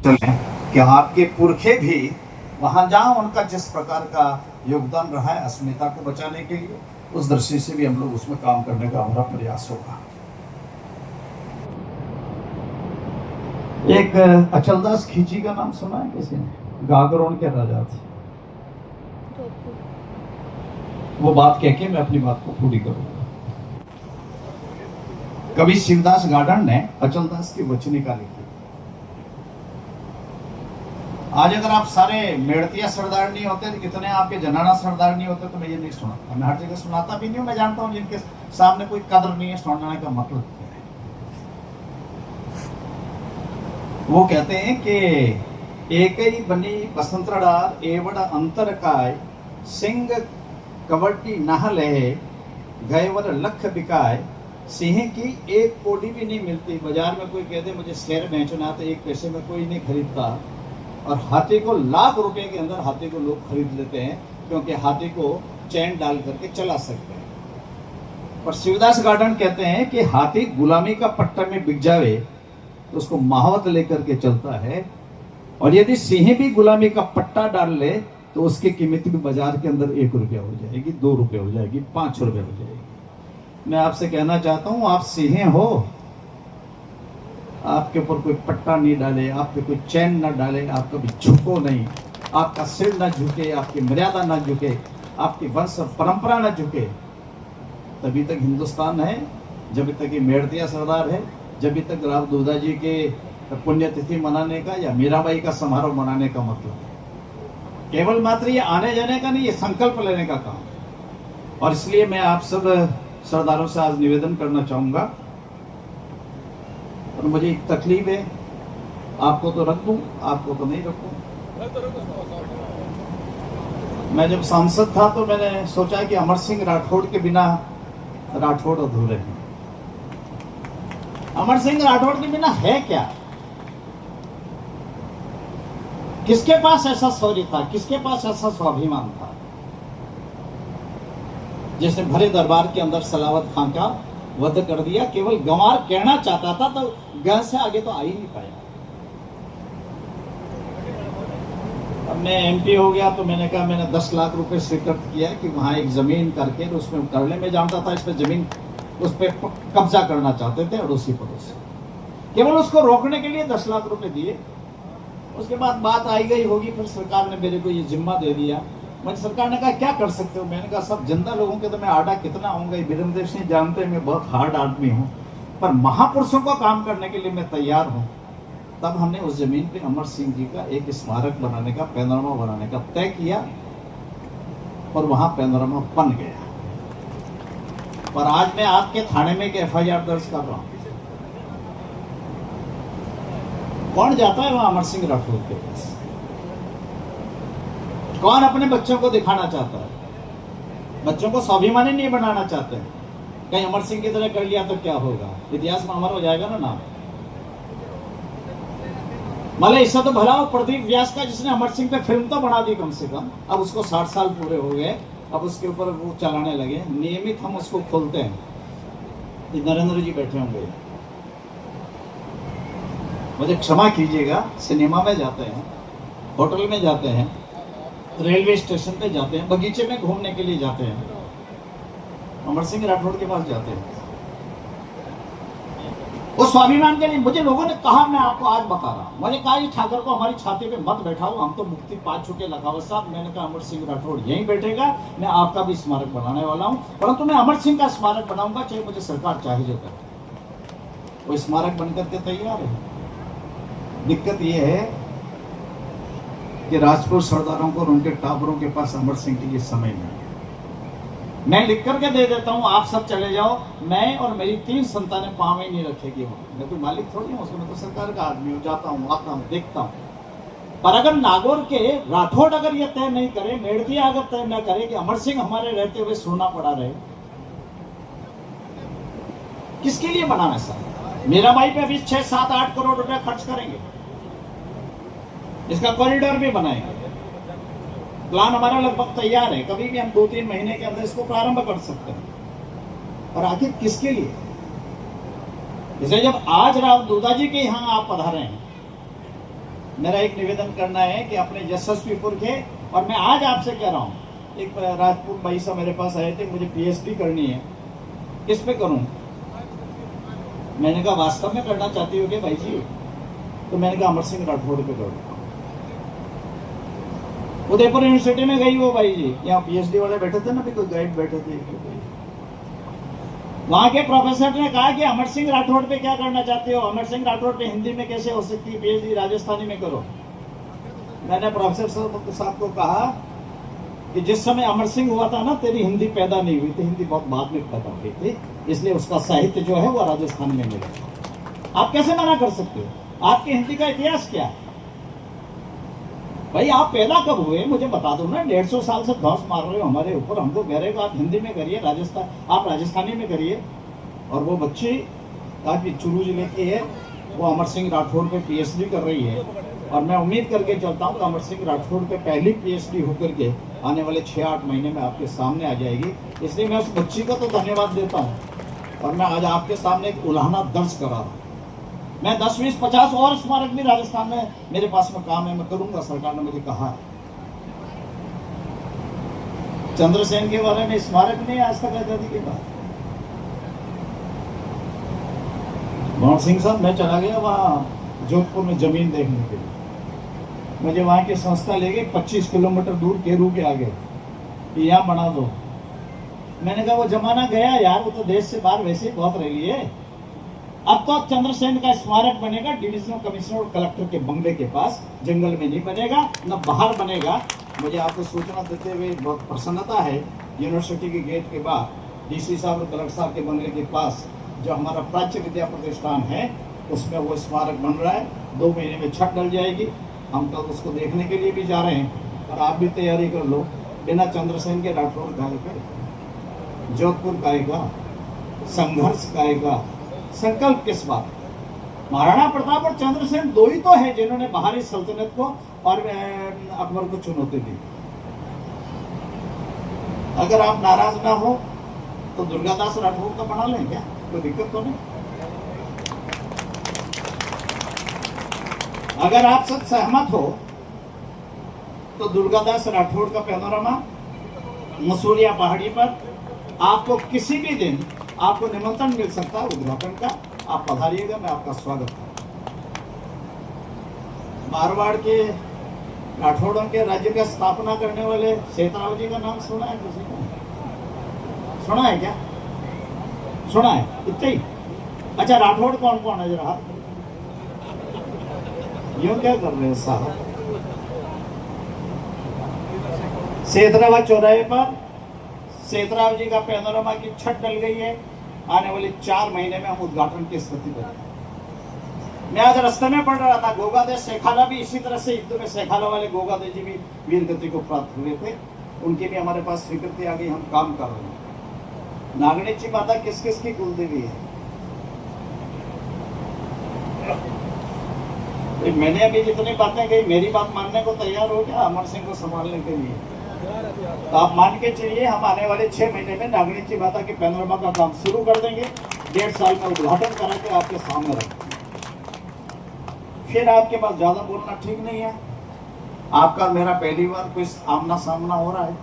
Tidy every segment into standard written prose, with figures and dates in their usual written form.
चलें कि आपके पुरखे भी वहाँ जहाँ उनका जिस प्रकार का योगदान रहा है अस्मिता को बचाने के लिए, उस दृष्टि से भी हम लोग उसमें काम करने का हमारा प्रयास होगा। एक अचलदास खींची का नाम सुना है किसी ने? गागरोन के राजा थे। वो बात कह के मैं अपनी बात को पूरी करूंगा। कवि शिवदास गार्डन ने अचलदास की वचनिका लिखी। आज अगर आप सारे मेड़तिया सरदार नहीं होते, कितने आपके जनाना सरदार नहीं होते, तो मैं ये नहीं सुनाता। मैं हर जगह सुनाता भी नहीं हूं। मैं जानता हूं जिनके सामने कोई कदर नहीं है, सुनाने का मतलब क्या है। वो कहते हैं कि एक ही बनी बसंतरार एवड़ अंतर काय, सिंह कवटी नह लहे, गयवर लख बिकाय, सिंह की एक कोड़ी भी नहीं मिलती। बाजार में कोई कहते मुझे शेर बेचना, तो एक पैसे में कोई नहीं खरीदता। और हाथी को लाख रुपए के अंदर हाथी को लोग खरीद लेते हैं, क्योंकि हाथी को चैन डाल करके चला सकते हैं। पर शिवदास गार्डन कहते हैं कि हाथी गुलामी का पट्टा में बिक जावे तो उसको महावत लेकर के चलता है, और यदि सिंह भी गुलामी का पट्टा डाल ले तो उसकी कीमत भी बाजार के अंदर 1 रुपया हो जाएगी, 2 रुपये हो जाएगी, 5 रुपये हो जाएगी। मैं आपसे कहना चाहता हूं, आप सिंह हो, आपके ऊपर कोई पट्टा नहीं डाले, आप पे कोई चैन ना डाले, आप कभी झुको नहीं, आपका सिर ना झुके, आपकी मर्यादा ना झुके, आपकी वंश परंपरा ना झुके, तभी तक हिंदुस्तान है। जब तक ये मेड़तिया सरदार है, जब तक राव दुर्गा जी के पुण्यतिथि मनाने का या मीराबाई का समारोह मनाने का मतलब है। केवल मात्र ये आने जाने का नहीं, ये संकल्प लेने का काम। और इसलिए मैं आप सब सरदारों से आज निवेदन करना चाहूंगा, और मुझे एक तकलीफ है, आपको तो रख दूं, आपको तो नहीं रखूं। मैं जब सांसद था तो मैंने सोचा कि अमर सिंह राठौड़ के बिना राठौड़ अधूरे हैं। अमर सिंह राठौड़ के बिना है क्या? किसके पास ऐसा शौर्य था, किसके पास ऐसा स्वाभिमान था, जिसने भरे दरबार के अंदर सलावत खान का वध कर दिया? केवल गंवार कहना चाहता था, तो ग से आगे तो आ ही नहीं पाया। अब मैं एमपी हो गया तो मैंने कहा, मैंने 10 लाख रुपए स्वीकृत किया कि वहां एक जमीन करके, तो उसमें करने में जानता था, इस पे जमीन उस पर कब्जा करना चाहते थे अड़ोसी पड़ोसी। केवल उसको रोकने के लिए 10 लाख रुपए दिए। उसके बाद बात आई गई होगी, फिर सरकार ने मेरे को ये जिम्मा दे दिया। मैं सरकार ने कहा क्या कर सकते हो? मैंने कहा सब जिंदा लोगों के तो मैं आड़ा कितना आऊंगा, वीरेंद्र सिंह जानते हैं मैं बहुत हार्ड आदमी हूँ, पर महापुरुषों का काम करने के लिए मैं तैयार हूँ। तब हमने उस जमीन पे अमर सिंह जी का एक स्मारक बनाने का, पैनोरमा बनाने का तय किया, और वहां पैनोरमा बन गया। पर आज मैं आपके थाने में एक FIR दर्ज कर रहा हूं। कौन जाता है वहां अमर सिंह राठौड़ के पास? कौन अपने बच्चों को दिखाना चाहता है? बच्चों को स्वाभिमानी नहीं बनाना चाहते हैं। कहीं अमर सिंह की तरह कर लिया तो क्या होगा? इतिहास में अमर हो जाएगा ना नाम। मतलब इससे तो भला हो प्रदीप व्यास का, जिसने अमर सिंह पे फिल्म तो बना दी कम से कम। अब उसको 60 साल पूरे हो गए, अब उसके ऊपर वो चलाने लगे। नियमित हम उसको खोलते हैं। नरेंद्र जी बैठे होंगे, मुझे क्षमा कीजिएगा, सिनेमा में जाते हैं, होटल में जाते हैं, रेलवे स्टेशन पे जाते हैं, बगीचे में घूमने के लिए जाते हैं, अमर सिंह राठौड़ के पास जाते हैं। वो स्वाभिमान के लिए मुझे लोगों ने कहा, मैं आपको आज बता रहा हूं, मुझे कहा ये ठाकर को हमारी छाती पे मत बैठाओ, हम तो मुक्ति पा चुके लखावत साहब। मैंने कहा अमर सिंह राठौड़ यहीं बैठेगा, मैं आपका भी स्मारक बनाने वाला हूं, परंतु मैं अमर सिंह का स्मारक बनाऊंगा, चाहे मुझे सरकार चाहे जो करे। वो स्मारक बनकर के तैयार है। दिक्कत यह है कि राजपूत सरदारों को और उनके टाबरों के पास अमर सिंह के लिए समय नहीं है। मैं लिख करके दे देता हूं, आप सब चले जाओ, मैं और मेरी 3 संतानें पाँव ही नहीं रखेगी वहां। मैं कोई मालिक थोड़ी हूँ उसमें, मैं तो सरकार का आदमी हूँ, जाता हूँ, आता हूँ, देखता हूँ। पर अगर नागौर के राठौड़ अगर ये तय नहीं करे, मेड़तिया अगर तय न करे कि अमर सिंह हमारे रहते हुए सोना पड़ा रहे, किसके लिए बनाना सर? मीराबाई पे अभी 6, 7, 8 करोड़ रुपए खर्च करेंगे, इसका कॉरिडोर भी बनाएंगे। प्लान हमारा लगभग तैयार है, कभी भी हम 2-3 महीने के अंदर इसको प्रारंभ कर सकते हैं। और आखिर किसके लिए? जैसे जब आज राव दुर्गा जी के यहाँ आप पधारे हैं, मेरा एक निवेदन करना है कि अपने यशस्वीपुर के, और मैं आज आपसे कह रहा हूँ, एक राजपूत भाई साहब मेरे पास आए थे, मुझे पीएचडी करनी है, किस पे करूँ? मैंने कहा वास्तव में करना चाहती हो क्या भाई जी? तो मैंने कहा अमर सिंह राठौड़ पे करो। उदयपुर यूनिवर्सिटी में गई वो भाई जी, यहाँ पीएचडी वाले बैठे थे ना, भी कोई गाइड बैठे थे, वहां के प्रोफेसर ने कहा कि अमर सिंह राठौड़ पे क्या करना चाहते हो? अमर सिंह राठौड़ पे हिंदी में कैसे हो सकती है पीएचडी? राजस्थानी में करो। मैंने प्रोफेसर साहब को कहा कि जिस समय अमर सिंह हुआ था ना, तेरी हिंदी पैदा नहीं हुई थी, हिंदी बहुत बाद में पैदा हुई थी, इसलिए उसका साहित्य जो है वो राजस्थान में मिलेगा। आप कैसे मना कर सकते हो? आपकी हिंदी का इतिहास क्या है भाई? आप पैदा कब हुए मुझे बता दो ना। 150 साल से धौंस मार रहे हो हमारे ऊपर, हमको कह रहे हो आप हिंदी में करिए, आप राजस्थानी में करिए। और वो बच्ची काफी चुरू जिले की है, वो अमर सिंह राठौड़ पे पीएचडी कर रही है, और मैं उम्मीद करके चलता हूँ कि अमर सिंह राठौड़ पे पहली पीएचडी होकर के आने वाले 6-8 महीने में आपके सामने आ जाएगी। इसलिए मैं उस बच्ची को तो धन्यवाद देता हूँ, और मैं आज आपके सामने एक उल्हाना दर्ज करा रहा हूँ। मैं 10, 20, 50 और स्मारक भी राजस्थान में मेरे पास में काम है, मैं करूंगा, सरकार ने मुझे कहा है। चंद्रसेन के बारे में स्मारक नहीं आज तक आजादी के बाद। मोहन सिंह साहब, मैं चला गया वहाँ जोधपुर में जमीन देखने के लिए, मुझे वहाँ की संस्था ले गई 25 किलोमीटर दूर केरू के आगे, यहाँ बना दो। मैंने कहा वो जमाना गया यार, वो तो देश से बाहर वैसे ही बहुत रही है। अब तो चंद्रसेन का स्मारक बनेगा डिविजनल कमिश्नर और कलेक्टर के बंगले के पास, जंगल में नहीं बनेगा, न बाहर बनेगा। मुझे आपको सूचना देते हुए बहुत प्रसन्नता है, यूनिवर्सिटी के गेट के बाद डीसी साहब और कलेक्टर साहब के बंगले के पास जो हमारा प्राच्य विद्या प्रतिष्ठान है, उसमें वो स्मारक बन रहा है। 2 महीने में छत डल जाएगी। हम तो उसको देखने के लिए भी जा रहे हैं, और आप भी तैयारी कर लो। बिना चंद्रसेन के राठौड़ गाएगा, जोधपुर गाएगा, संघर्ष गाएगा, संकल्प किस बात? महाराणा प्रताप और चंद्रसेन 2 ही तो है जिन्होंने बाहरी सल्तनत को और अकबर को चुनौती दी। अगर आप नाराज ना हो तो दुर्गादास राठौड़ का बना लें क्या? कोई दिक्कत तो नहीं। अगर आप सब सहमत हो तो दुर्गादास राठौड़ का पैनोरामा मसूरिया पहाड़ी पर आपको किसी भी दिन आपको निमंत्रण मिल सकता है उद्घाटन का। आप पधारिएगा, मैं आपका स्वागत करूंगा। मारवाड़ के राठौड़ों के राज्य का स्थापना करने वाले सेतराव जी का नाम सुना है किसी को? सुना है क्या? सुना है? इतना ही? अच्छा, राठौड़ कौन कौन है जरा? यूं क्या कर रहे हैं साहब? सेतरावा चौराहे पर सेतराव जी का पैनोरामा की छत डल गई है। आने वाले 4 महीने में हम उद्घाटन की स्थिति पर। मैं आज रास्ते में पढ़ रहा था, गोगादे शेखाला भी इसी तरह से युद्ध में शेखाला वाले गोगादे जी भी वीर गति को प्राप्त हुए थे, उनकी भी हमारे पास स्वीकृति आ गई, हम काम कर रहे हैं। नागणेची माता किस किस की कुलदेवी है? मैंने अभी जितनी बातें कही, मेरी बात मानने को तैयार हो गया अमर सिंह को संभालने के लिए? तो आप मान के चलिए, हम आने वाले 6 महीने में नागणेची माता के पैनोरामा का काम शुरू कर देंगे। 1.5 साल में उद्घाटन करा के आपके सामने रखेंगे। फिर आपके पास ज्यादा बोलना ठीक नहीं है। आपका मेरा पहली बार कोई आमना सामना हो रहा है।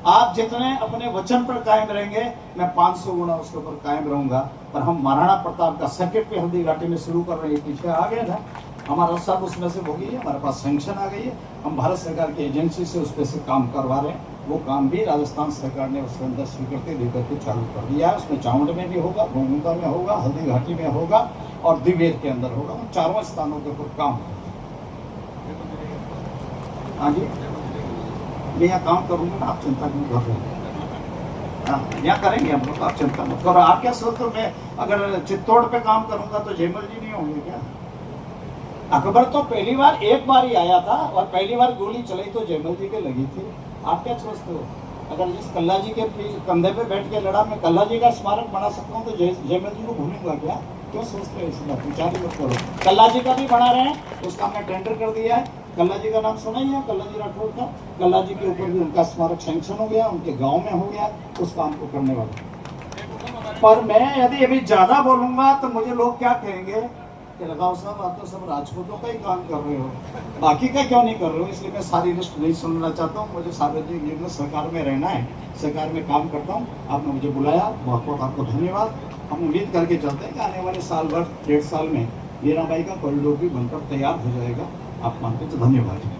आप जितने अपने वचन पर कायम रहेंगे, मैं 500 गुना उसके ऊपर कायम रहूंगा। पर हम महाराणा प्रताप का सर्किट पे हल्दी घाटी में शुरू कर रहे हैं, पीछे आ गए ना, हमारा सब उसमें से हो गई है, हमारे पास सैंक्शन आ गई है। हम भारत सरकार की एजेंसी से उस पर से काम करवा रहे हैं। वो काम भी राजस्थान सरकार ने उसके अंदर स्वीकृति देकर के चालू कर दिया है। उसमें चावंड में भी होगा, गोमुंदा में होगा, हल्दी घाटी में होगा और दिवेर के अंदर होगा। उन 4 स्थानों के ऊपर काम होगा। हाँ जी, मैं यहाँ काम करूँगा ना, आप चिंता नहीं कर रहे हैं। हाँ, यहाँ करेंगे हम लोग, आप चिंता मत करो। आप क्या सोचते हो मैं अगर चित्तौड़ पे काम करूँगा तो जयमल जी नहीं होंगे क्या? अकबर तो पहली बार एक बार ही आया था, और पहली बार गोली चलाई तो जयमल जी के लगी थी। आप क्या सोचते हो? अगर जिस कल्ला जी के कंधे पे बैठ के लड़ा, मैं कल्ला जी का स्मारक बना सकता हूँ तो जयमल जी को भूलूंगा क्या? क्यों सोचते हो? इस बात विचार मत करो। कल्ला जी का भी बना रहे हैं, उसका हमने टेंडर कर दिया है। कल्ला जी का नाम सुना ही है, कल्ला जी राठौड़ का। कल्ला जी के ऊपर भी उनका स्मारक सैंक्शन हो गया, उनके गाँव में हो गया। उस काम को करने वाले। पर मैं यदि अभी ज्यादा बोलूंगा तो मुझे लोग क्या कहेंगे कि लगाओ साहब आप तो सब राजपूतों का ही काम कर रहे हो, बाकी का क्यों नहीं कर रहे हो। इसलिए मैं सारी लिस्ट नहीं सुनना चाहता हूँ। मुझे सार्वजनिक जीवन में सरकार में रहना है, सरकार में काम करता हूँ। आपने मुझे बुलाया, बहुत बहुत आपको धन्यवाद। हम उम्मीद करके चलते हैं कि आने वाले साल भर 1.5 साल में मीराबाई का कॉरिडोर भी बनकर तैयार हो जाएगा। आप मानते तो धन्यवाद।